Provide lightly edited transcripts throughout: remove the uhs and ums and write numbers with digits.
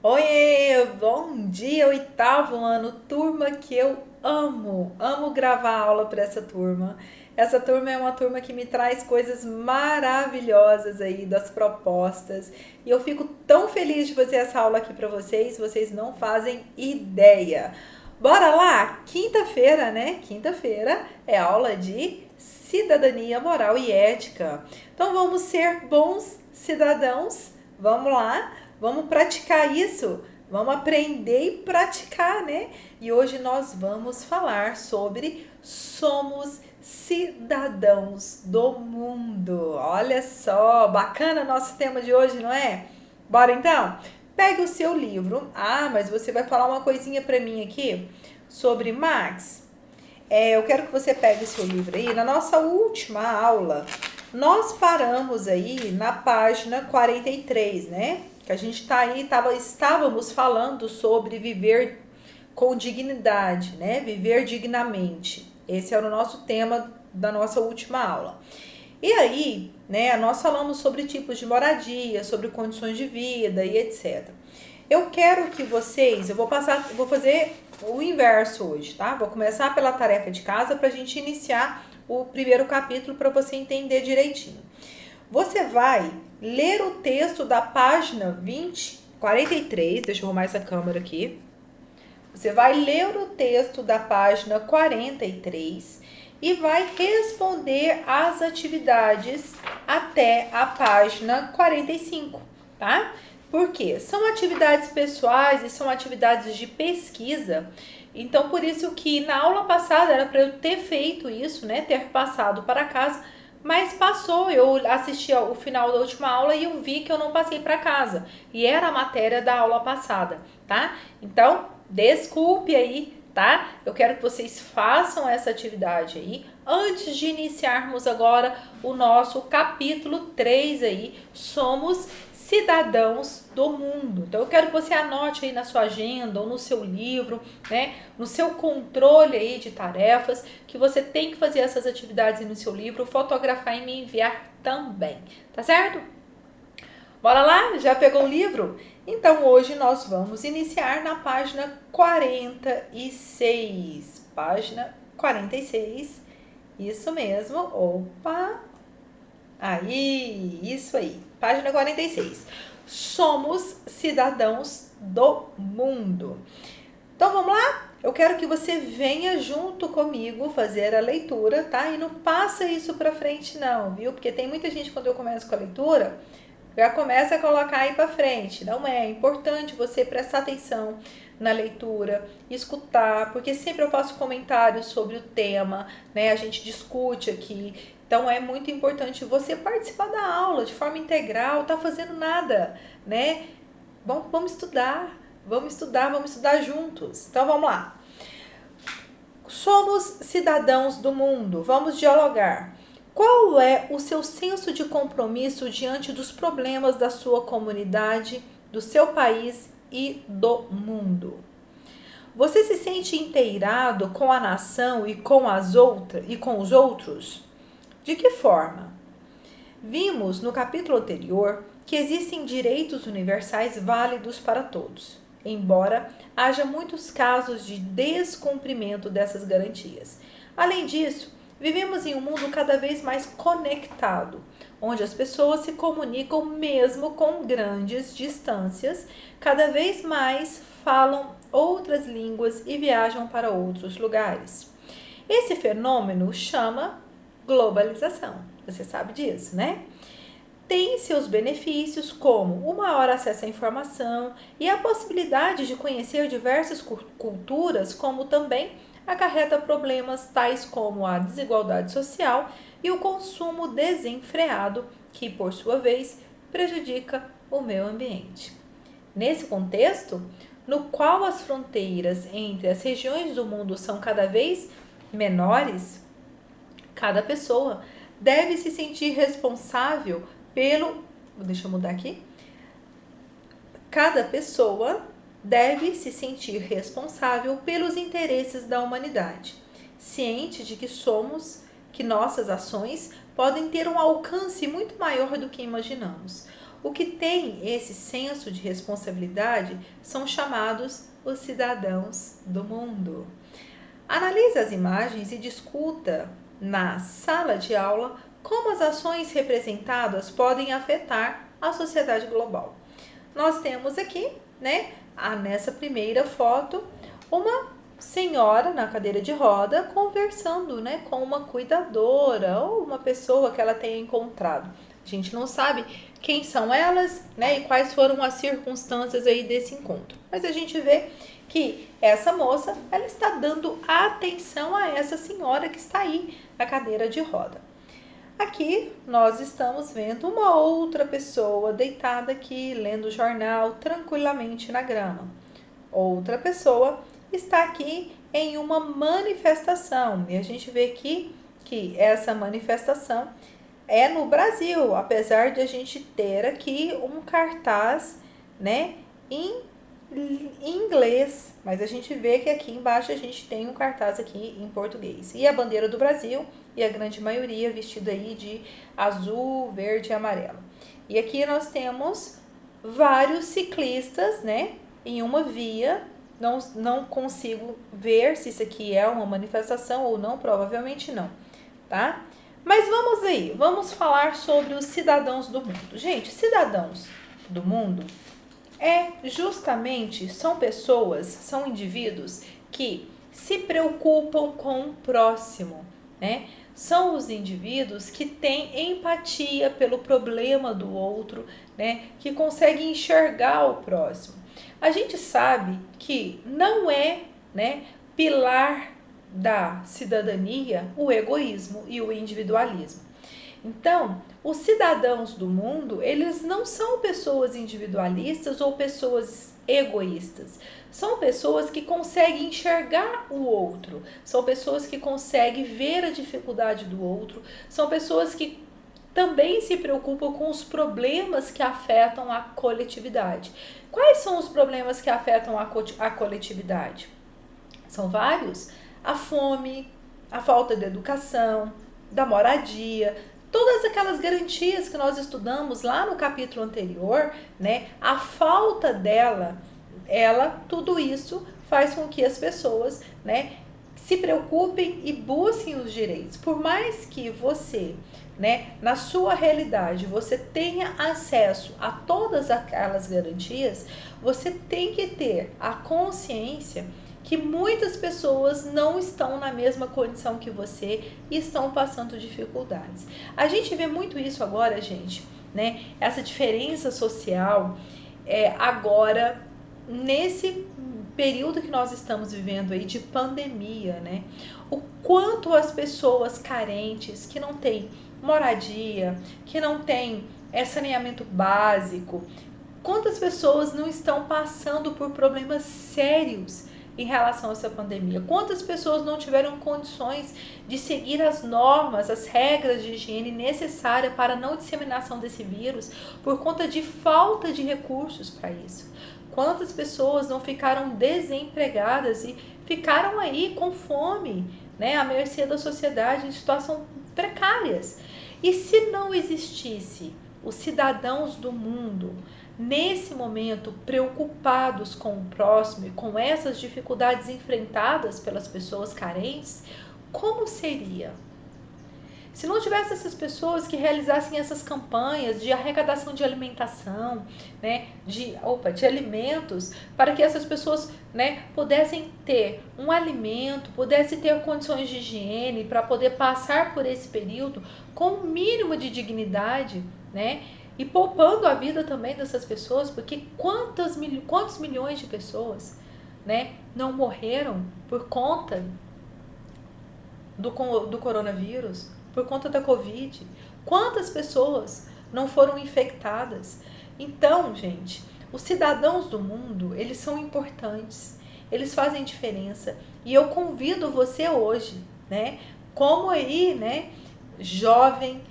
Oiê, bom dia, oitavo ano, turma que eu amo, amo gravar aula para essa turma. Essa turma é uma turma que me traz coisas maravilhosas aí das propostas e eu fico tão feliz de fazer essa aula aqui para vocês, vocês não fazem ideia. Bora lá? Quinta-feira, né? Quinta-feira é aula de cidadania moral e ética. Então vamos ser bons cidadãos? Vamos lá? Vamos praticar isso, vamos aprender e praticar, né? E hoje nós vamos falar sobre somos cidadãos do mundo. Olha só, bacana nosso tema de hoje, não é? Bora então? Pegue o seu livro. Ah, mas você vai falar uma coisinha para mim aqui sobre Marx. Eu quero que você pegue o seu livro aí. Na nossa última aula, nós paramos aí na página 43, né? Que a gente tá aí, estávamos falando sobre viver com dignidade, né? Viver dignamente. Esse era o nosso tema da nossa última aula. E aí, né, nós falamos sobre tipos de moradia, sobre condições de vida e etc. Eu quero que vocês, eu vou fazer o inverso hoje, tá? Vou começar pela tarefa de casa para a gente iniciar o primeiro capítulo para você entender direitinho. Você vai ler o texto da página 43, deixa eu arrumar essa câmera aqui. Você vai ler o texto da página 43 e vai responder as atividades até a página 45, tá? Por quê? São atividades pessoais e são atividades de pesquisa. Então, por isso que na aula passada era para eu ter feito isso, né? Ter passado para casa, mas passou. Eu assisti ao final da última aula e eu vi que eu não passei para casa. E era a matéria da aula passada, tá? Então, desculpe aí, tá? Eu quero que vocês façam essa atividade aí antes de iniciarmos agora o nosso capítulo 3 aí, somos cidadãos do mundo. Então eu quero que você anote aí na sua agenda ou no seu livro, né, no seu controle aí de tarefas, que você tem que fazer essas atividades aí no seu livro, fotografar e me enviar também, tá certo? Bora lá? Já pegou o livro? Então hoje nós vamos iniciar na página 46. Página 46. Isso mesmo. Opa! Aí, isso aí. Página 46. Somos cidadãos do mundo. Então vamos lá? Eu quero que você venha junto comigo fazer a leitura, tá? E não passa isso pra frente não, viu? Porque tem muita gente, quando eu começo com a leitura, já começa a colocar aí pra frente. Não é importante você prestar atenção na leitura, escutar, porque sempre eu faço comentários sobre o tema, né? A gente discute aqui. Então é muito importante você participar da aula de forma integral, tá fazendo nada, né? Bom, vamos estudar juntos. Então vamos lá. Somos cidadãos do mundo, vamos dialogar. Qual é o seu senso de compromisso diante dos problemas da sua comunidade, do seu país e do mundo? Você se sente inteirado com a nação e com os outros? De que forma? Vimos no capítulo anterior que existem direitos universais válidos para todos, embora haja muitos casos de descumprimento dessas garantias. Além disso, vivemos em um mundo cada vez mais conectado, onde as pessoas se comunicam mesmo com grandes distâncias, cada vez mais falam outras línguas e viajam para outros lugares. Esse fenômeno chama globalização. Você sabe disso, né? Tem seus benefícios, como o maior acesso à informação e a possibilidade de conhecer diversas culturas, como também acarreta problemas tais como a desigualdade social e o consumo desenfreado, que, por sua vez, prejudica o meio ambiente. Nesse contexto, no qual as fronteiras entre as regiões do mundo são cada vez menores, cada pessoa deve se sentir responsável pelo... Deixa eu mudar aqui. Cada pessoa deve se sentir responsável pelos interesses da humanidade, ciente de que nossas ações podem ter um alcance muito maior do que imaginamos. o que tem esse senso de responsabilidade são chamados os cidadãos do mundo. Analise as imagens e discuta na sala de aula como as ações representadas podem afetar a sociedade global. Nós temos aqui, né, nessa primeira foto, uma senhora na cadeira de roda conversando, né, com uma cuidadora ou uma pessoa que ela tenha encontrado. A gente não sabe quem são elas, né, e quais foram as circunstâncias aí desse encontro. Mas a gente vê que essa moça, ela está dando atenção a essa senhora que está aí na cadeira de roda. Aqui nós estamos vendo uma outra pessoa deitada aqui, lendo o jornal tranquilamente na grama. Outra pessoa está aqui em uma manifestação. E a gente vê aqui que essa manifestação é no Brasil, apesar de a gente ter aqui um cartaz, né, em inglês, mas a gente vê que aqui embaixo a gente tem um cartaz aqui em português. E a bandeira do Brasil, e a grande maioria vestida aí de azul, verde e amarelo. E aqui nós temos vários ciclistas, né, em uma via. Não consigo ver se isso aqui é uma manifestação ou não, provavelmente não, tá? Mas vamos aí, vamos falar sobre os cidadãos do mundo. Gente, cidadãos do mundo são pessoas, são indivíduos que se preocupam com o próximo, né? São os indivíduos que têm empatia pelo problema do outro, né? Que conseguem enxergar o próximo. A gente sabe que não é, né, pilar da cidadania o egoísmo e o individualismo. Então, os cidadãos do mundo, eles não são pessoas individualistas ou pessoas egoístas. São pessoas que conseguem enxergar o outro, são pessoas que conseguem ver a dificuldade do outro, são pessoas que também se preocupam com os problemas que afetam a coletividade. Quais são os problemas que afetam a coletividade? São vários. A fome, a falta de educação, da moradia, todas aquelas garantias que nós estudamos lá no capítulo anterior, né? A falta dela, tudo isso faz com que as pessoas, né, se preocupem e busquem os direitos. Por mais que você, né, na sua realidade, você tenha acesso a todas aquelas garantias, você tem que ter a consciência que muitas pessoas não estão na mesma condição que você e estão passando dificuldades. A gente vê muito isso agora, gente, né? Essa diferença social agora, nesse período que nós estamos vivendo aí de pandemia, né? O quanto as pessoas carentes, que não têm moradia, que não têm saneamento básico, quantas pessoas não estão passando por problemas sérios em relação a essa pandemia? Quantas pessoas não tiveram condições de seguir as normas, as regras de higiene necessárias para a não disseminação desse vírus por conta de falta de recursos para isso? Quantas pessoas não ficaram desempregadas e ficaram aí com fome, né, à mercê da sociedade, em situação precárias? E se não existisse os cidadãos do mundo nesse momento preocupados com o próximo e com essas dificuldades enfrentadas pelas pessoas carentes, como seria? Se não tivesse essas pessoas que realizassem essas campanhas de arrecadação de alimentação, né, de alimentos, para que essas pessoas, né, pudessem ter um alimento, pudessem ter condições de higiene para poder passar por esse período com o mínimo de dignidade, né, e poupando a vida também dessas pessoas, porque quantos milhões de pessoas, né, não morreram por conta do coronavírus, por conta da Covid? Quantas pessoas não foram infectadas? Então, gente, os cidadãos do mundo, eles são importantes, eles fazem diferença. E eu convido você hoje, né, como aí, né, jovem,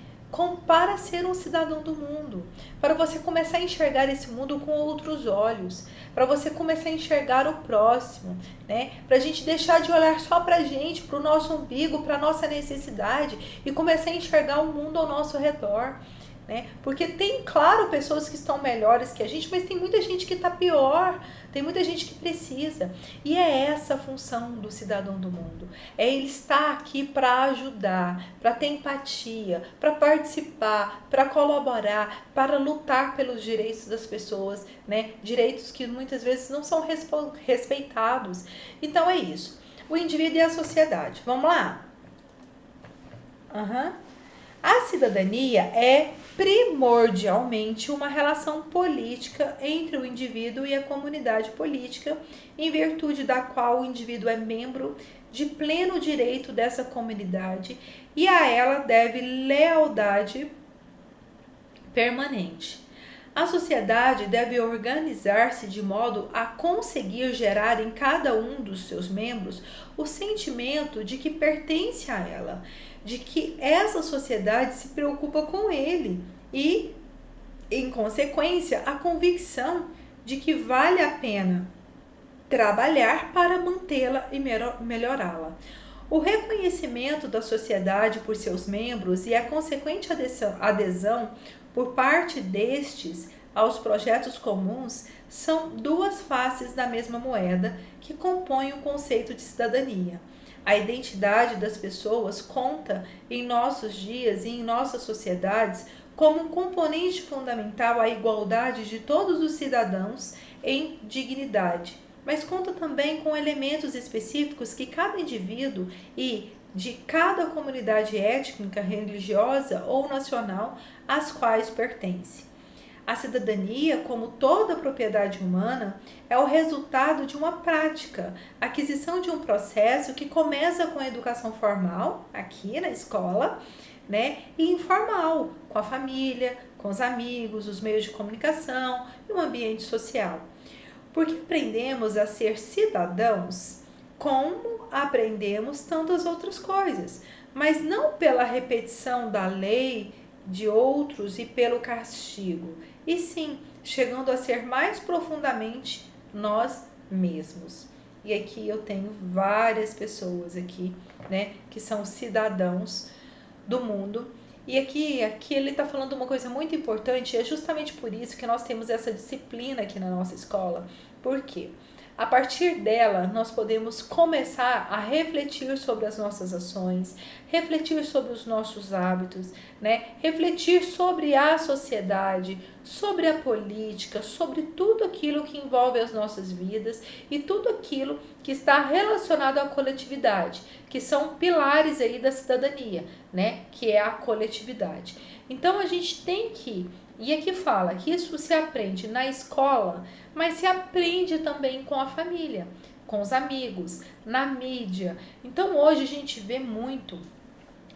para ser um cidadão do mundo, para você começar a enxergar esse mundo com outros olhos, para você começar a enxergar o próximo, né? Para a gente deixar de olhar só para a gente, para o nosso umbigo, para a nossa necessidade e começar a enxergar o mundo ao nosso redor. né? Porque tem, claro, pessoas que estão melhores que a gente, mas tem muita gente que está pior, tem muita gente que precisa. E é essa a função do cidadão do mundo. É ele estar aqui para ajudar, para ter empatia, para participar, para colaborar, para lutar pelos direitos das pessoas, né? Direitos que muitas vezes não são respeitados. Então é isso. O indivíduo e a sociedade. Vamos lá? A cidadania é primordialmente uma relação política entre o indivíduo e a comunidade política, em virtude da qual o indivíduo é membro de pleno direito dessa comunidade e a ela deve lealdade permanente. A sociedade deve organizar-se de modo a conseguir gerar em cada um dos seus membros o sentimento de que pertence a ela, de que essa sociedade se preocupa com ele e, em consequência, a convicção de que vale a pena trabalhar para mantê-la e melhorá-la. O reconhecimento da sociedade por seus membros e a consequente adesão por parte destes aos projetos comuns são duas faces da mesma moeda que compõem o conceito de cidadania. A identidade das pessoas conta em nossos dias e em nossas sociedades como um componente fundamental à igualdade de todos os cidadãos em dignidade, mas conta também com elementos específicos que cada indivíduo e de cada comunidade étnica, religiosa ou nacional às quais pertence. A cidadania, como toda propriedade humana, é o resultado de uma prática, aquisição de um processo que começa com a educação formal, aqui na escola, né, e informal, com a família, com os amigos, os meios de comunicação e o ambiente social. Porque aprendemos a ser cidadãos como aprendemos tantas outras coisas, mas não pela repetição da lei de outros e pelo castigo, e sim chegando a ser mais profundamente nós mesmos. E aqui eu tenho várias pessoas aqui, né, que são cidadãos do mundo. E aqui ele está falando uma coisa muito importante, e é justamente por isso que nós temos essa disciplina aqui na nossa escola. Por quê? A partir dela, nós podemos começar a refletir sobre as nossas ações, refletir sobre os nossos hábitos, né? Refletir sobre a sociedade, sobre a política, sobre tudo aquilo que envolve as nossas vidas e tudo aquilo que está relacionado à coletividade, que são pilares aí da cidadania, né? Que é a coletividade. Então, a gente tem que... E aqui fala que isso se aprende na escola, mas se aprende também com a família, com os amigos, na mídia. Então hoje a gente vê muito,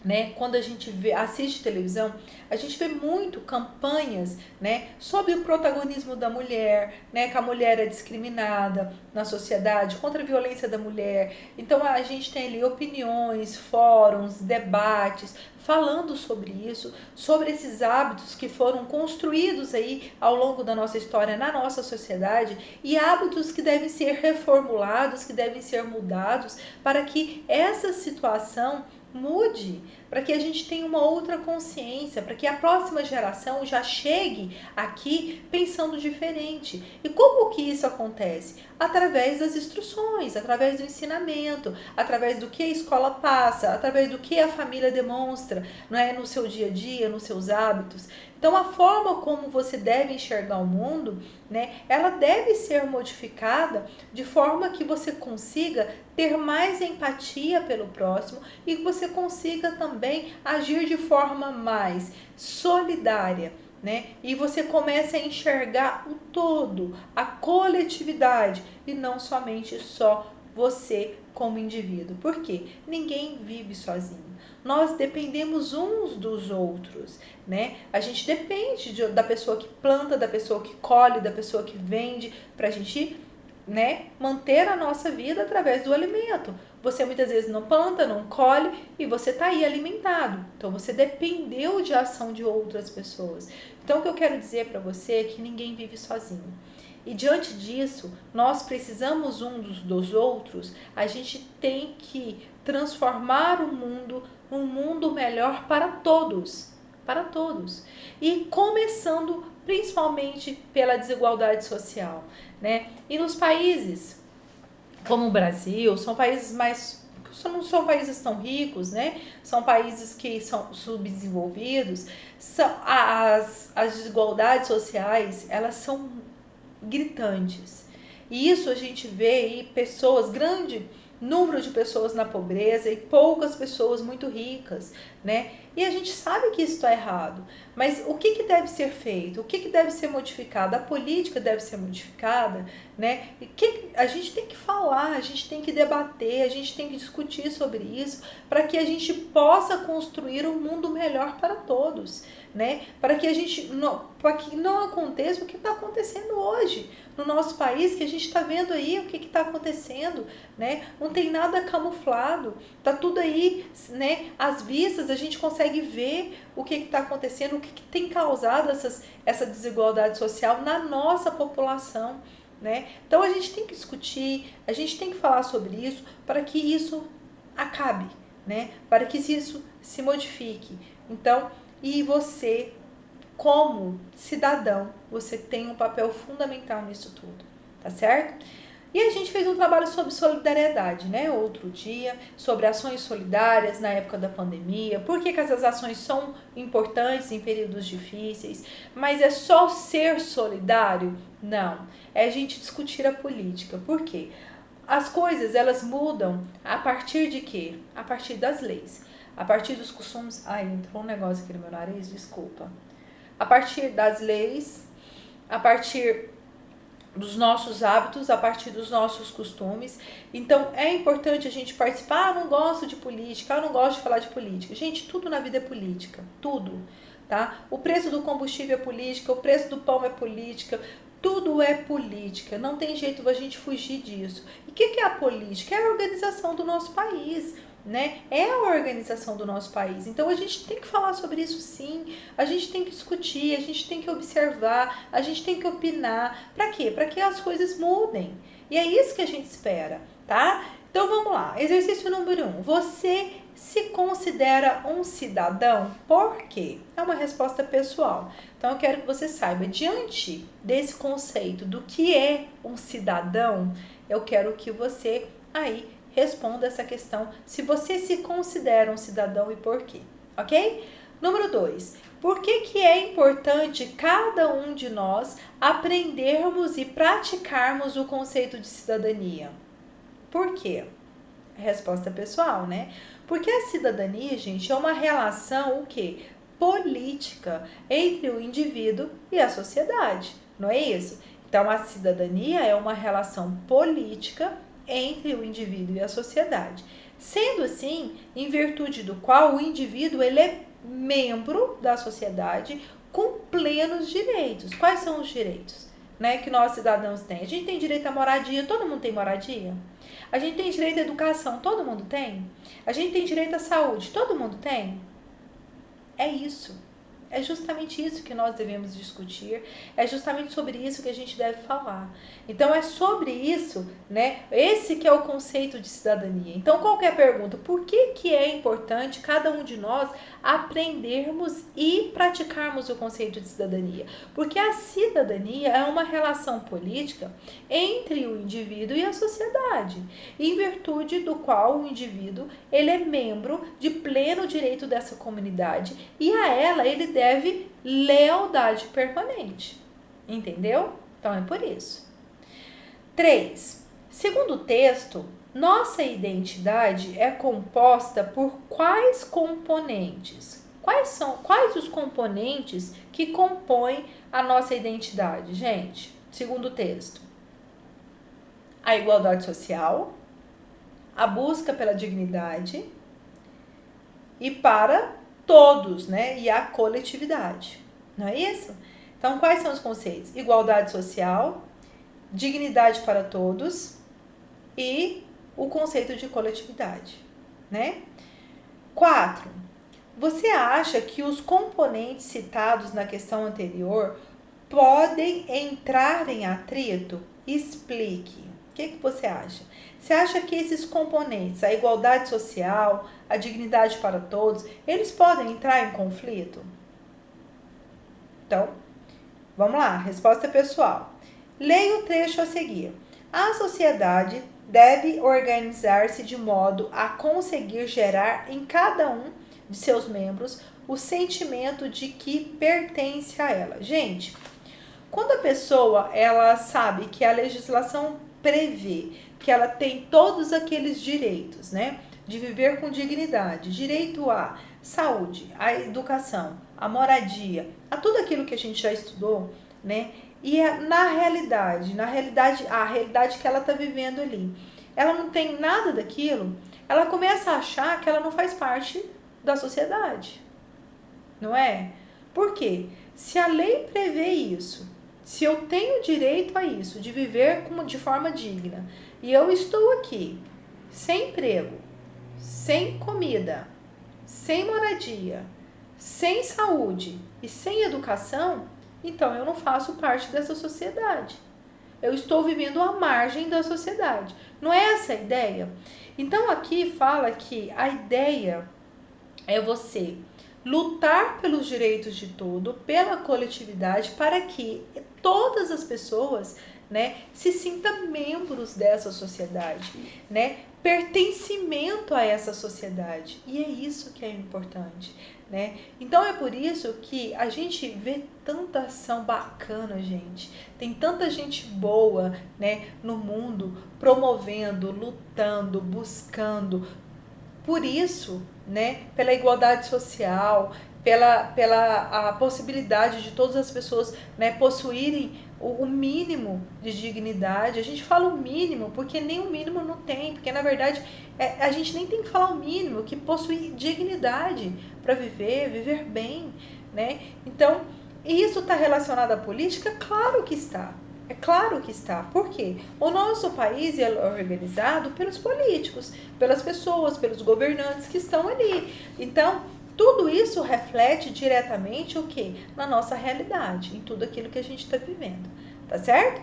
né, quando a gente assiste televisão, a gente vê muito campanhas, né, sobre o protagonismo da mulher, né, que a mulher é discriminada na sociedade, contra a violência da mulher. Então a gente tem ali opiniões, fóruns, debates, falando sobre isso, sobre esses hábitos que foram construídos aí ao longo da nossa história na nossa sociedade e hábitos que devem ser reformulados, que devem ser mudados para que essa situação mude, para que a gente tenha uma outra consciência, para que a próxima geração já chegue aqui pensando diferente. E como que isso acontece? Através das instruções, através do ensinamento, através do que a escola passa, através do que a família demonstra, não é, no seu dia a dia, nos seus hábitos. Então, a forma como você deve enxergar o mundo, né, ela deve ser modificada de forma que você consiga ter mais empatia pelo próximo e que você consiga também agir de forma mais solidária, né? E você começa a enxergar o todo, a coletividade e não somente só você como indivíduo. Por quê? Ninguém vive sozinho. Nós dependemos uns dos outros, né? A gente depende da pessoa que planta, da pessoa que colhe, da pessoa que vende, para a gente, né, manter a nossa vida através do alimento. Você muitas vezes não planta, não colhe e você está aí alimentado. Então você dependeu de ação de outras pessoas. Então o que eu quero dizer para você é que ninguém vive sozinho. E diante disso, nós precisamos uns dos outros, a gente tem que transformar o mundo num mundo melhor para todos. para todos. E começando principalmente pela desigualdade social, né? E nos países como o Brasil, são países não são países tão ricos, né? São países que são subdesenvolvidos. As desigualdades sociais, elas são gritantes. E isso a gente vê aí grande número de pessoas na pobreza e poucas pessoas muito ricas, né? E a gente sabe que isso está errado, mas o que deve ser feito? O que deve ser modificado? A política deve ser modificada, né? E a gente tem que falar, a gente tem que debater, a gente tem que discutir sobre isso para que a gente possa construir um mundo melhor para todos, né? Para que não aconteça o que está acontecendo hoje no nosso país, que a gente está vendo aí o que está acontecendo, né? Não tem nada camuflado, tá tudo aí, né? Às vistas a gente consegue ver o que está acontecendo, o que tem causado essa desigualdade social na nossa população, né? Então a gente tem que discutir, a gente tem que falar sobre isso para que isso acabe, né? Para que isso se modifique. Então, e você, como cidadão, você tem um papel fundamental nisso tudo, tá certo? E a gente fez um trabalho sobre solidariedade, né? Outro dia, sobre ações solidárias na época da pandemia, por que essas ações são importantes em períodos difíceis, mas é só ser solidário? Não, é a gente discutir a política. Por quê? As coisas, elas mudam a partir de quê? A partir das leis, a partir dos costumes. Ai, entrou um negócio aqui no meu nariz, desculpa. A partir das leis, a partir dos nossos hábitos, a partir dos nossos costumes. Então, é importante a gente participar. Não gosto de política, não gosto de falar de política. Gente, tudo na vida é política, tudo, tá? O preço do combustível é política, o preço do pão é política, tudo é política, não tem jeito a gente fugir disso. E o que é a política? É a organização do nosso país, né? É a organização do nosso país. Então a gente tem que falar sobre isso, sim. A gente tem que discutir, a gente tem que observar, a gente tem que opinar. Para quê? Para que as coisas mudem. E é isso que a gente espera, tá? Então vamos lá. Exercício número 1. Você se considera um cidadão? Por quê? É uma resposta pessoal. Então eu quero que você saiba, diante desse conceito do que é um cidadão, eu quero que você aí responda essa questão, se você se considera um cidadão e por quê, ok? Número 2, por que é importante cada um de nós aprendermos e praticarmos o conceito de cidadania? Por quê? Resposta pessoal, né? Porque a cidadania, gente, é uma relação, o quê? Política entre o indivíduo e a sociedade, não é isso? Então, a cidadania é uma relação política entre o indivíduo e a sociedade. Sendo assim, em virtude do qual o indivíduo ele é membro da sociedade com plenos direitos. Quais são os direitos, né, que nós cidadãos temos? A gente tem direito à moradia, todo mundo tem moradia? A gente tem direito à educação, todo mundo tem? A gente tem direito à saúde, todo mundo tem? É isso. É justamente isso que nós devemos discutir, é justamente sobre isso que a gente deve falar. Então, é sobre isso, né? Esse que é o conceito de cidadania. Então, qual que é a pergunta? Por que é importante cada um de nós aprendermos e praticarmos o conceito de cidadania? Porque a cidadania é uma relação política entre o indivíduo e a sociedade, em virtude do qual o indivíduo ele é membro de pleno direito dessa comunidade e a ela ele deve lealdade permanente. Entendeu? Então é por isso. 3. Segundo o texto, nossa identidade é composta por quais componentes? Quais os componentes que compõem a nossa identidade, gente? Segundo o texto, a igualdade social, a busca pela dignidade e para todos, né? E a coletividade. Não é isso? Então, quais são os conceitos? Igualdade social, dignidade para todos e o conceito de coletividade, né? 4. Você acha que os componentes citados na questão anterior podem entrar em atrito? Explique. O que você acha? Você acha que esses componentes, a igualdade social, a dignidade para todos, eles podem entrar em conflito? Então, vamos lá, resposta pessoal. Leia o trecho a seguir. A sociedade deve organizar-se de modo a conseguir gerar em cada um de seus membros o sentimento de que pertence a ela. Gente, quando a pessoa ela sabe que a legislação prevê que ela tem todos aqueles direitos, né? De viver com dignidade, direito à saúde, à educação, à moradia, a tudo aquilo que a gente já estudou, né? E na realidade, a realidade que ela está vivendo ali, ela não tem nada daquilo, ela começa a achar que ela não faz parte da sociedade, não é? Por quê? Se a lei prevê isso, se eu tenho direito a isso, de viver de forma digna, e eu estou aqui, sem emprego, sem comida, sem moradia, sem saúde e sem educação, então eu não faço parte dessa sociedade. Eu estou vivendo à margem da sociedade. Não é essa a ideia? Então aqui fala que a ideia é você lutar pelos direitos de todo, pela coletividade, para que todas as pessoas, né, se sintam membros dessa sociedade, né, pertencimento a essa sociedade. E é isso que é importante, né? Então é por isso que a gente vê tanta ação bacana, gente. Tem tanta gente boa, né, no mundo, promovendo, lutando, buscando por isso, né, pela igualdade social, pela a possibilidade de todas as pessoas, né, possuírem o mínimo de dignidade. A gente fala o mínimo porque nem o mínimo não tem, porque na verdade a gente nem tem que falar o mínimo, que possui dignidade para viver bem, né? Então, isso está relacionado à política? Claro que está. É claro que está. Por quê? O nosso país é organizado pelos políticos, pelas pessoas, pelos governantes que estão ali. Então, tudo isso reflete diretamente o quê? Na nossa realidade, em tudo aquilo que a gente está vivendo. Tá certo?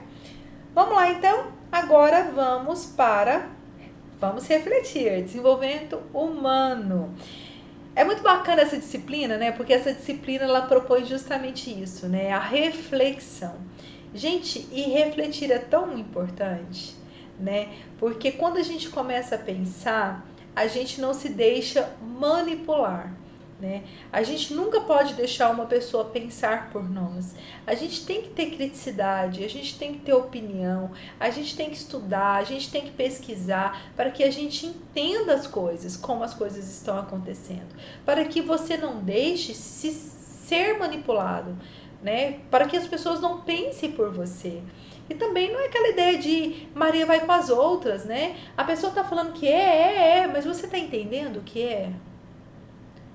Vamos lá, então. Agora vamos refletir. Desenvolvimento humano. É muito bacana essa disciplina, né? Porque essa disciplina, ela propõe justamente isso, né? A reflexão. Gente, e refletir é tão importante, né? Porque quando a gente começa a pensar, a gente não se deixa manipular, né? A gente nunca pode deixar uma pessoa pensar por nós. A gente tem que ter criticidade, a gente tem que ter opinião, a gente tem que estudar, a gente tem que pesquisar para que a gente entenda as coisas, como as coisas estão acontecendo, para que você não deixe se ser manipulado, né? Para que as pessoas não pensem por você. E também não é aquela ideia de Maria vai com as outras, né? A pessoa tá falando que mas você tá entendendo o que é?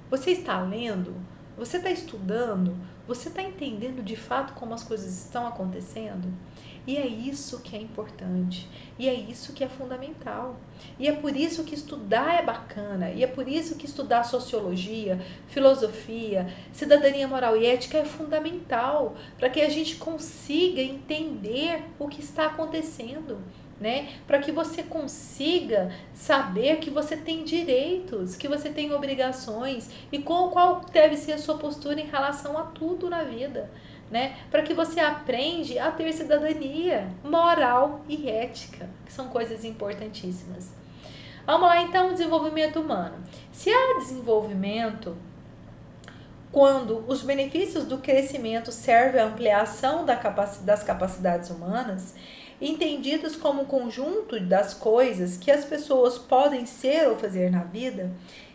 Você está lendo? Você está estudando? Você está entendendo de fato como as coisas estão acontecendo? E é isso que é importante. E é isso que é fundamental. E é por isso que estudar é bacana. E é por isso que estudar sociologia, filosofia, cidadania moral e ética é fundamental. Para que a gente consiga entender o que está acontecendo, né? Para que você consiga saber que você tem direitos, que você tem obrigações e qual deve ser a sua postura em relação a tudo na vida, né? Para que você aprenda a ter cidadania moral e ética, que são coisas importantíssimas. Vamos lá então, desenvolvimento humano. Se há desenvolvimento, quando os benefícios do crescimento servem à ampliação das capacidades humanas, entendidos como um conjunto das coisas que as pessoas podem ser ou fazer na vida,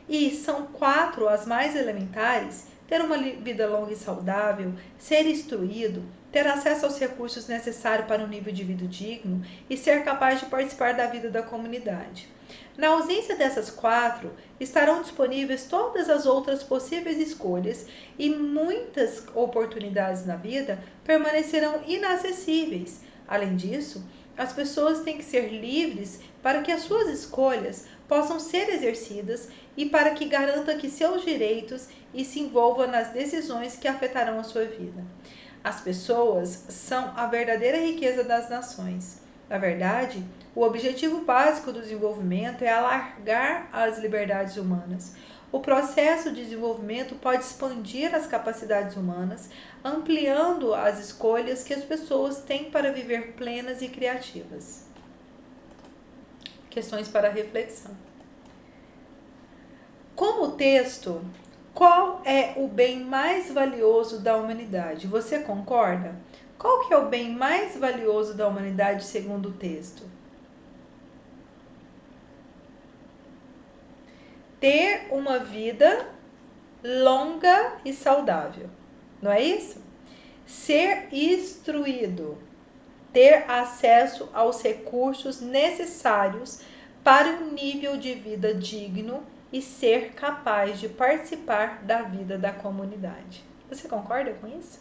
e são 4 as mais elementares: ter uma vida longa e saudável, ser instruído, ter acesso aos recursos necessários para um nível de vida digno e ser capaz de participar da vida da comunidade. Na ausência dessas 4, estarão disponíveis todas as outras possíveis escolhas e muitas oportunidades na vida permanecerão inacessíveis. Além disso, as pessoas têm que ser livres para que as suas escolhas possam ser exercidas e para que garanta que seus direitos e se envolva nas decisões que afetarão a sua vida. As pessoas são a verdadeira riqueza das nações. Na verdade, o objetivo básico do desenvolvimento é alargar as liberdades humanas, O processo de desenvolvimento pode expandir as capacidades humanas, ampliando as escolhas que as pessoas têm para viver plenas e criativas. Questões para reflexão. Como texto, qual é o bem mais valioso da humanidade? Você concorda? Qual que é o bem mais valioso da humanidade segundo o texto? Ter uma vida longa e saudável, não é isso? Ser instruído, ter acesso aos recursos necessários para um nível de vida digno e ser capaz de participar da vida da comunidade. Você concorda com isso?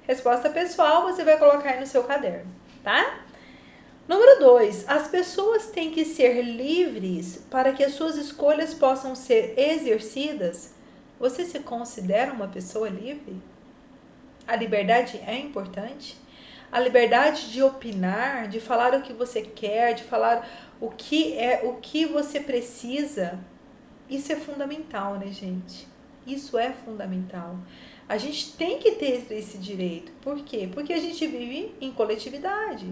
Resposta pessoal você vai colocar aí no seu caderno, tá? Número 2, as pessoas têm que ser livres para que as suas escolhas possam ser exercidas. Você se considera uma pessoa livre? A liberdade é importante? A liberdade de opinar, de falar o que você quer, de falar o que você precisa, isso é fundamental, né, gente? Isso é fundamental. A gente tem que ter esse direito. Por quê? Porque a gente vive em coletividade,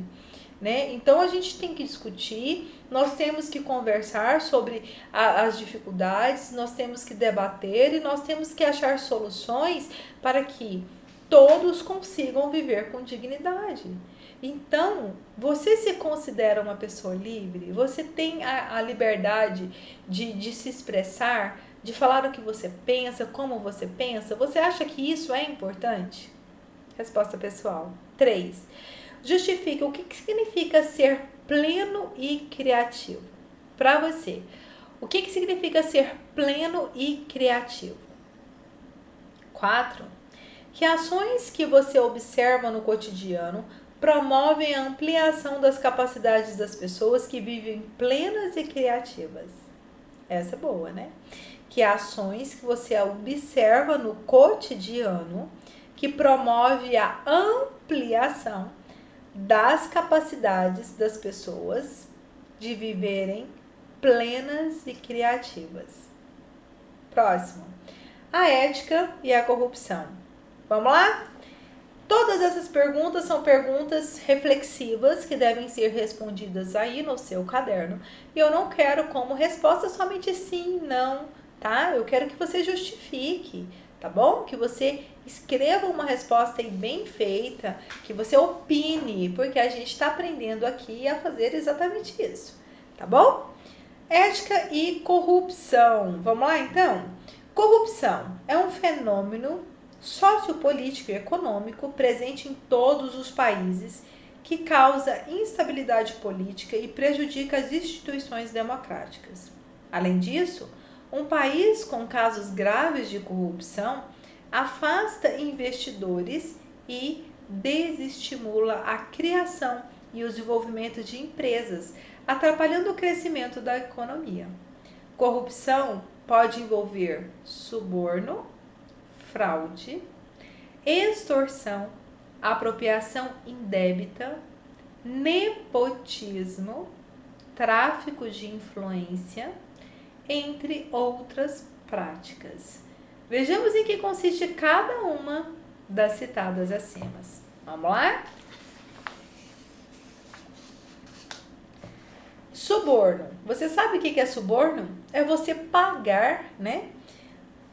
né? Então a gente tem que discutir, nós temos que conversar sobre as dificuldades, nós temos que debater e nós temos que achar soluções para que todos consigam viver com dignidade. Então, você se considera uma pessoa livre? Você tem a liberdade de se expressar, de falar o que você pensa, como você pensa? Você acha que isso é importante? Resposta pessoal. 3. Justifica o que significa ser pleno e criativo. Para você, o que significa ser pleno e criativo? 4. Que ações que você observa no cotidiano promovem a ampliação das capacidades das pessoas que vivem plenas e criativas? Essa é boa, né? Que ações que você observa no cotidiano que promove a ampliação das capacidades das pessoas de viverem plenas e criativas. Próximo. A ética e a corrupção. Vamos lá? Todas essas perguntas são perguntas reflexivas que devem ser respondidas aí no seu caderno. E eu não quero como resposta somente sim, não, tá? Eu quero que você justifique, tá bom? Que você escreva uma resposta aí bem feita, que você opine, porque a gente está aprendendo aqui a fazer exatamente isso, tá bom? Ética e corrupção. Vamos lá, então? Corrupção é um fenômeno sociopolítico e econômico presente em todos os países que causa instabilidade política e prejudica as instituições democráticas. Além disso, um país com casos graves de corrupção afasta investidores e desestimula a criação e o desenvolvimento de empresas, atrapalhando o crescimento da economia. Corrupção pode envolver suborno, fraude, extorsão, apropriação indébita, nepotismo, tráfico de influência, entre outras práticas. Vejamos em que consiste cada uma das citadas acima. Vamos lá? Suborno. Você sabe o que é suborno? É você pagar, né?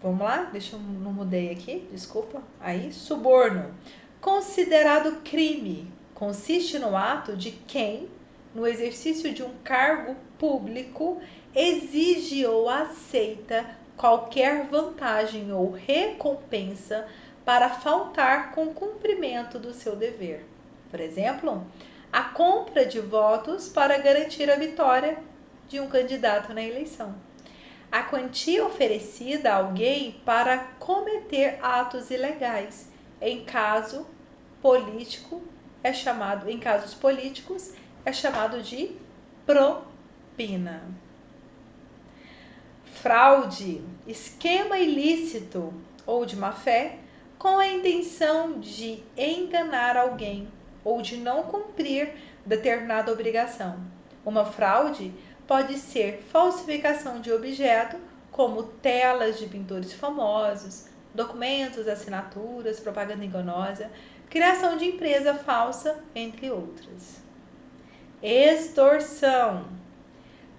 Vamos lá? Deixa eu não mudei aqui, desculpa. Aí, suborno. Considerado crime. Consiste no ato de quem, no exercício de um cargo público, exige ou aceita qualquer vantagem ou recompensa para faltar com o cumprimento do seu dever. Por exemplo, a compra de votos para garantir a vitória de um candidato na eleição. A quantia oferecida a alguém para cometer atos ilegais. Em casos políticos é chamado de propina. Fraude, esquema ilícito ou de má-fé com a intenção de enganar alguém ou de não cumprir determinada obrigação. Uma fraude pode ser falsificação de objeto como telas de pintores famosos, documentos, assinaturas, propaganda enganosa, criação de empresa falsa, entre outras. Extorsão.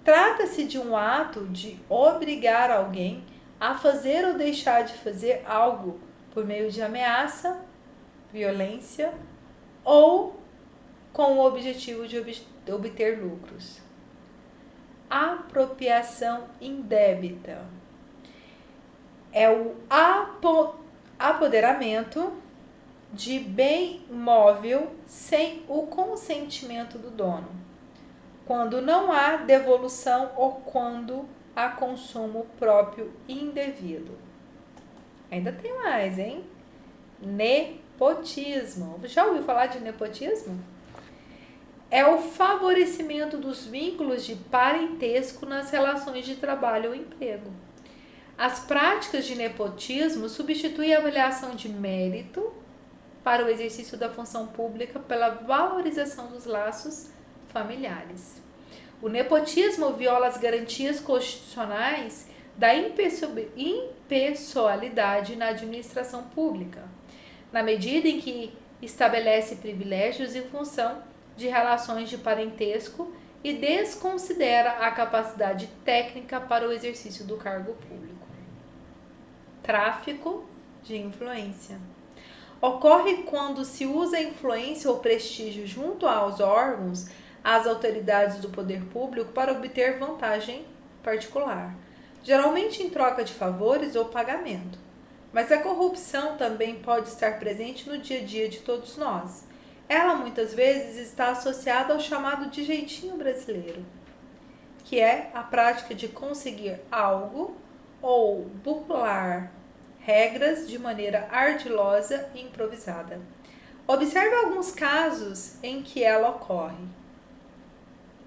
Trata-se de um ato de obrigar alguém a fazer ou deixar de fazer algo por meio de ameaça, violência ou com o objetivo de obter lucros. Apropriação indébita é o apoderamento de bem móvel sem o consentimento do dono, quando não há devolução ou quando há consumo próprio indevido. Ainda tem mais, hein? Nepotismo. Já ouviu falar de nepotismo? É o favorecimento dos vínculos de parentesco nas relações de trabalho ou emprego. As práticas de nepotismo substituem a avaliação de mérito para o exercício da função pública pela valorização dos laços familiares. O nepotismo viola as garantias constitucionais da impessoalidade na administração pública, na medida em que estabelece privilégios em função de relações de parentesco e desconsidera a capacidade técnica para o exercício do cargo público. Tráfico de influência. Ocorre quando se usa influência ou prestígio junto aos órgãos, às autoridades do poder público para obter vantagem particular, geralmente em troca de favores ou pagamento. Mas a corrupção também pode estar presente no dia a dia de todos nós. Ela muitas vezes está associada ao chamado de jeitinho brasileiro, que é a prática de conseguir algo ou burlar regras de maneira ardilosa e improvisada. Observe alguns casos em que ela ocorre.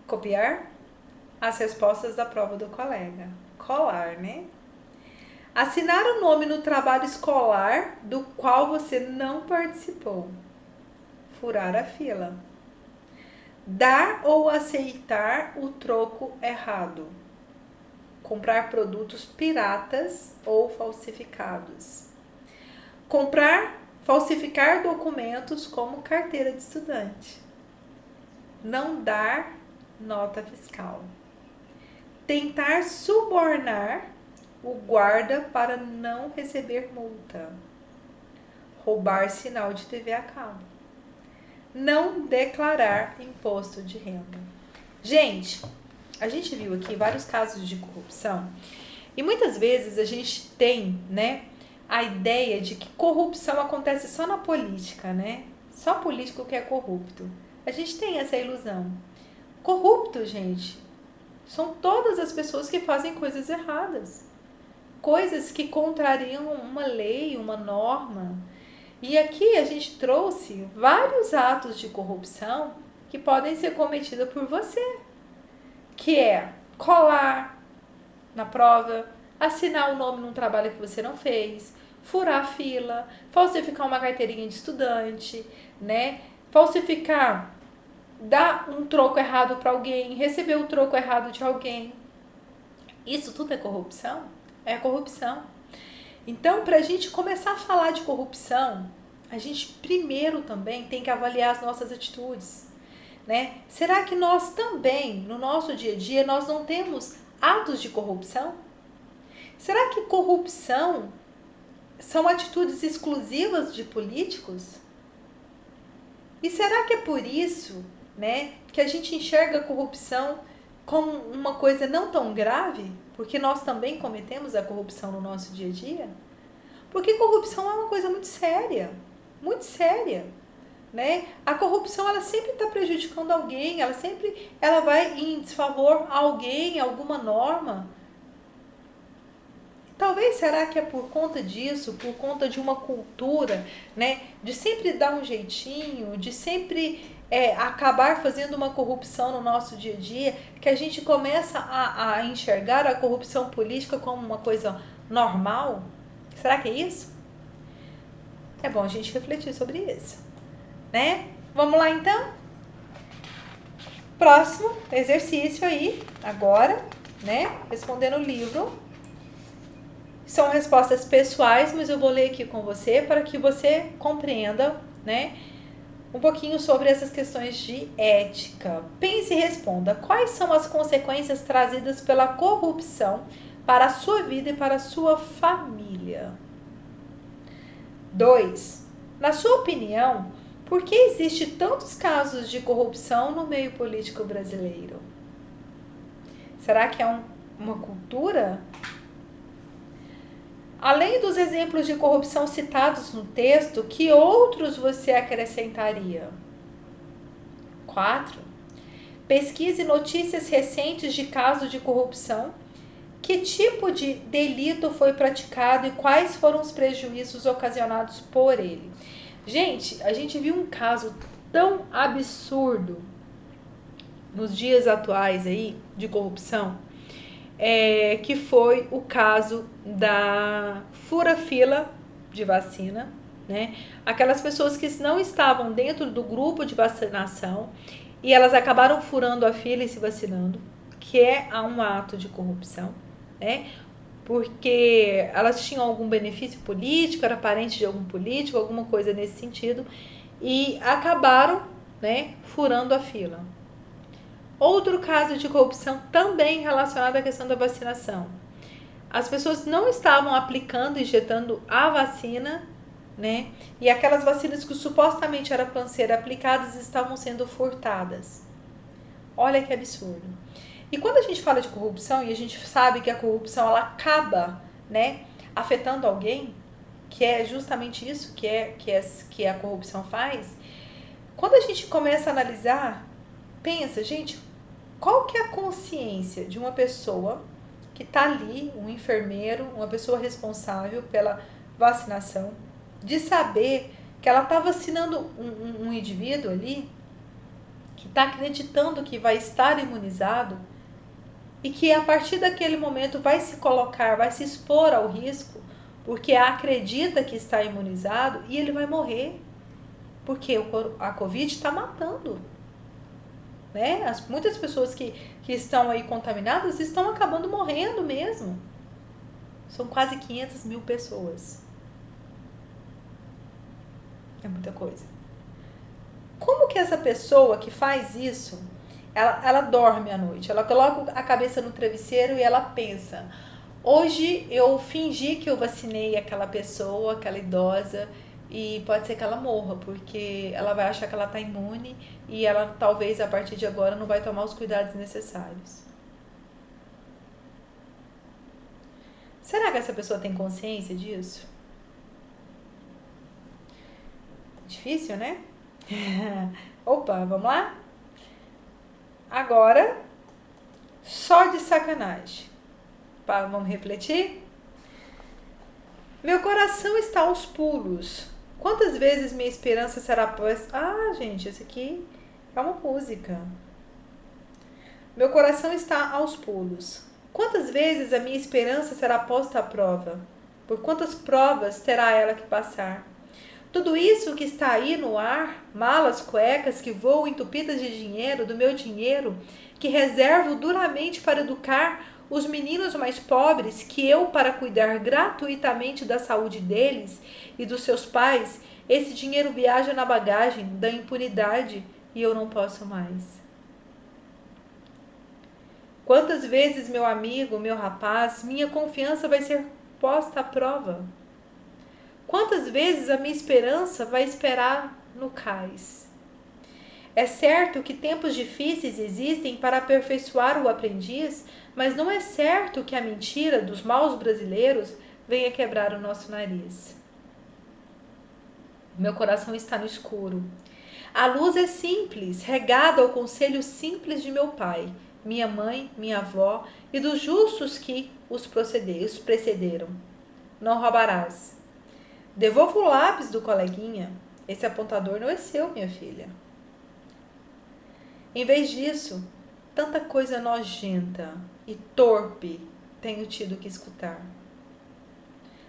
Copiar as respostas da prova do colega. Colar, né? Assinar o nome no trabalho escolar do qual você não participou. Furar a fila. Dar ou aceitar o troco errado. Comprar produtos piratas ou falsificados. Falsificar documentos como carteira de estudante. Não dar nota fiscal. Tentar subornar o guarda para não receber multa. Roubar sinal de TV a cabo. Não declarar imposto de renda. Gente, a gente viu aqui vários casos de corrupção e muitas vezes a gente tem, né, a ideia de que corrupção acontece só na política, né? Só político que é corrupto. A gente tem essa ilusão. Corrupto, gente, são todas as pessoas que fazem coisas erradas. Coisas que contrariam uma lei, uma norma. E aqui a gente trouxe vários atos de corrupção que podem ser cometidos por você. Que é colar na prova, assinar o nome num trabalho que você não fez, furar a fila, falsificar uma carteirinha de estudante, né? Falsificar, dar um troco errado para alguém, receber o troco errado de alguém. Isso tudo é corrupção? É corrupção. Então, para a gente começar a falar de corrupção, a gente primeiro também tem que avaliar as nossas atitudes, né? Será que nós também, no nosso dia a dia, nós não temos atos de corrupção? Será que corrupção são atitudes exclusivas de políticos? E será que é por isso, né, que a gente enxerga a corrupção como uma coisa não tão grave? Porque nós também cometemos a corrupção no nosso dia a dia? Porque corrupção é uma coisa muito séria, né? A corrupção, ela sempre está prejudicando alguém, ela vai em desfavor a alguém, alguma norma. Talvez, será que é por conta disso, por conta de uma cultura, né, de sempre dar um jeitinho, de sempre acabar fazendo uma corrupção no nosso dia a dia, que a gente começa a enxergar a corrupção política como uma coisa normal? Será que é isso? É bom a gente refletir sobre isso, né? Vamos lá então? Próximo exercício aí, agora, né? Respondendo o livro. São respostas pessoais, mas eu vou ler aqui com você para que você compreenda, né, um pouquinho sobre essas questões de ética. Pense e responda: quais são as consequências trazidas pela corrupção para a sua vida e para a sua família? 2. Na sua opinião, por que existe tantos casos de corrupção no meio político brasileiro? Será que é uma cultura? Além dos exemplos de corrupção citados no texto, que outros você acrescentaria? 4. Pesquise notícias recentes de casos de corrupção. Que tipo de delito foi praticado e quais foram os prejuízos ocasionados por ele? Gente, a gente viu um caso tão absurdo nos dias atuais aí de corrupção, que foi o caso da fura-fila de vacina, né? Aquelas pessoas que não estavam dentro do grupo de vacinação e elas acabaram furando a fila e se vacinando, que é um ato de corrupção, né? Porque elas tinham algum benefício político, era parente de algum político, alguma coisa nesse sentido, e acabaram, né, furando a fila. Outro caso de corrupção também relacionado à questão da vacinação. As pessoas não estavam aplicando, injetando a vacina, né? E aquelas vacinas que supostamente eram para ser aplicadas estavam sendo furtadas. Olha que absurdo. E quando a gente fala de corrupção, e a gente sabe que a corrupção ela acaba, né, afetando alguém, que é justamente isso que a corrupção faz, quando a gente começa a analisar, pensa, gente, qual que é a consciência de uma pessoa que está ali, um enfermeiro, uma pessoa responsável pela vacinação, de saber que ela está vacinando um indivíduo ali, que está acreditando que vai estar imunizado, e que a partir daquele momento vai se colocar, vai se expor ao risco, porque acredita que está imunizado e ele vai morrer, porque a Covid está matando, né? Muitas pessoas que estão aí contaminadas estão acabando morrendo mesmo. São quase 500 mil pessoas. É muita coisa. Como que essa pessoa que faz isso, ela dorme à noite, ela coloca a cabeça no travesseiro e ela pensa: hoje eu fingi que eu vacinei aquela pessoa, aquela idosa, e pode ser que ela morra, porque ela vai achar que ela está imune e ela talvez a partir de agora não vai tomar os cuidados necessários. Será que essa pessoa tem consciência disso? Difícil, né? Opa, vamos lá? Agora, só de sacanagem. Vamos refletir? Meu coração está aos pulos. Quantas vezes minha esperança será posta... Ah, gente, isso aqui é uma música. Meu coração está aos pulos. Quantas vezes a minha esperança será posta à prova? Por quantas provas terá ela que passar? Tudo isso que está aí no ar, malas, cuecas que voam entupidas de dinheiro, do meu dinheiro, que reservo duramente para educar os meninos mais pobres, que eu para cuidar gratuitamente da saúde deles e dos seus pais, esse dinheiro viaja na bagagem da impunidade e eu não posso mais. Quantas vezes, meu amigo, meu rapaz, minha confiança vai ser posta à prova? Quantas vezes a minha esperança vai esperar no cais? É certo que tempos difíceis existem para aperfeiçoar o aprendiz, mas não é certo que a mentira dos maus brasileiros venha quebrar o nosso nariz. Meu coração está no escuro. A luz é simples, regada ao conselho simples de meu pai, minha mãe, minha avó e dos justos que os precederam. Não roubarás. Devolva o lápis do coleguinha. Esse apontador não é seu, minha filha. Em vez disso, tanta coisa nojenta e torpe tenho tido que escutar.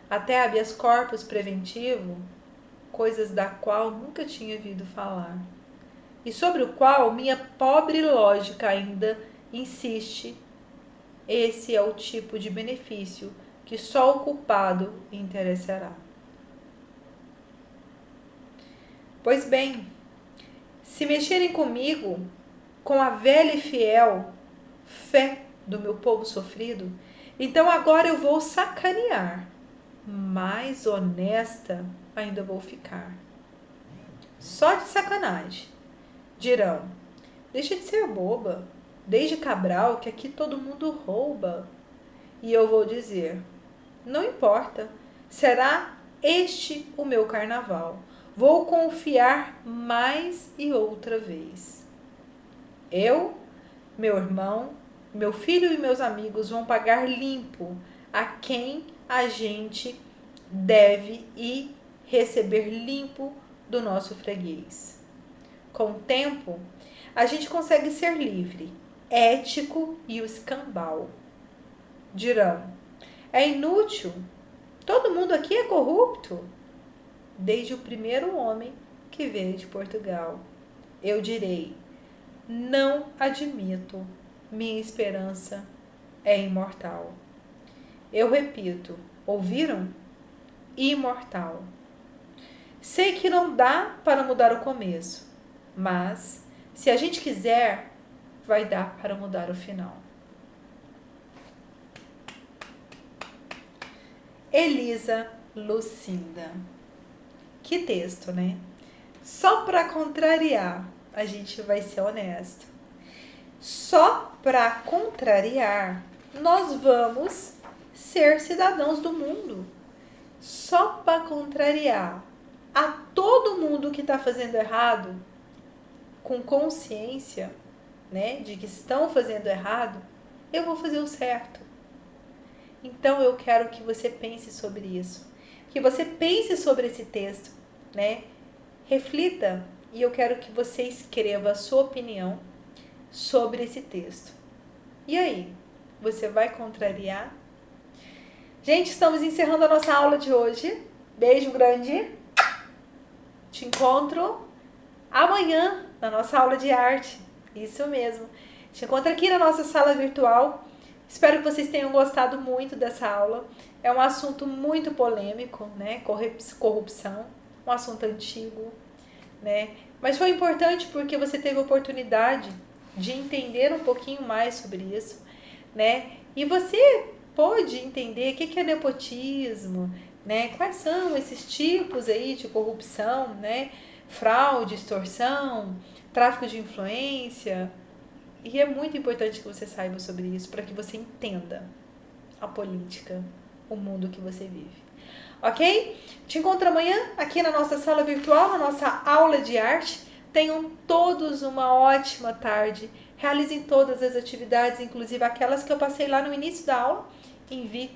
Até habeas corpus preventivo, coisas da qual nunca tinha ouvido falar, e sobre o qual minha pobre lógica ainda insiste. Esse é o tipo de benefício que só o culpado interessará. Pois bem, se mexerem comigo, com a velha e fiel fé do meu povo sofrido, então agora eu vou sacanear, mais honesta ainda vou ficar. Só de sacanagem. Dirão, deixa de ser boba, desde Cabral que aqui todo mundo rouba. E eu vou dizer, não importa, será este o meu carnaval. Vou confiar mais e outra vez. Eu, meu irmão, meu filho e meus amigos vão pagar limpo a quem a gente deve e receber limpo do nosso freguês. Com o tempo, a gente consegue ser livre, ético e o escambau. Dirão, é inútil, todo mundo aqui é corrupto. Desde o primeiro homem que veio de Portugal. Eu direi, não admito, minha esperança é imortal. Eu repito, ouviram? Imortal. Sei que não dá para mudar o começo, mas se a gente quiser, vai dar para mudar o final. Elisa Lucinda. Que texto, né? Só para contrariar, a gente vai ser honesto. Só para contrariar, nós vamos ser cidadãos do mundo. Só para contrariar a todo mundo que está fazendo errado, com consciência, né, de que estão fazendo errado, eu vou fazer o certo. Então eu quero que você pense sobre isso, que você pense sobre esse texto, né? Reflita e eu quero que você escreva a sua opinião sobre esse texto. E aí, você vai contrariar? Gente, estamos encerrando a nossa aula de hoje. Beijo grande. Te encontro amanhã na nossa aula de arte. Isso mesmo. Te encontro aqui na nossa sala virtual. Espero que vocês tenham gostado muito dessa aula. É um assunto muito polêmico, né? Corrupção, um assunto antigo, né? Mas foi importante porque você teve a oportunidade de entender um pouquinho mais sobre isso, né? E você pôde entender o que é nepotismo, né? Quais são esses tipos aí de corrupção, né? Fraude, extorsão, tráfico de influência. E é muito importante que você saiba sobre isso para que você entenda a política, o mundo que você vive. Ok? Te encontro amanhã aqui na nossa sala virtual, na nossa aula de arte. Tenham todos uma ótima tarde. Realizem todas as atividades, inclusive aquelas que eu passei lá no início da aula. Envie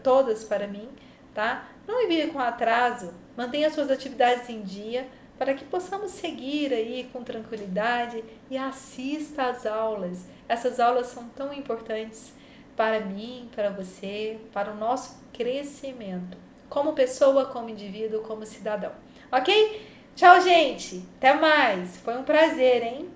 todas para mim, tá? Não envie com atraso. Mantenha suas atividades em dia para que possamos seguir aí com tranquilidade e assista às aulas. Essas aulas são tão importantes para mim, para você, para o nosso crescimento, como pessoa, como indivíduo, como cidadão. Ok? Tchau, gente! Até mais! Foi um prazer, hein?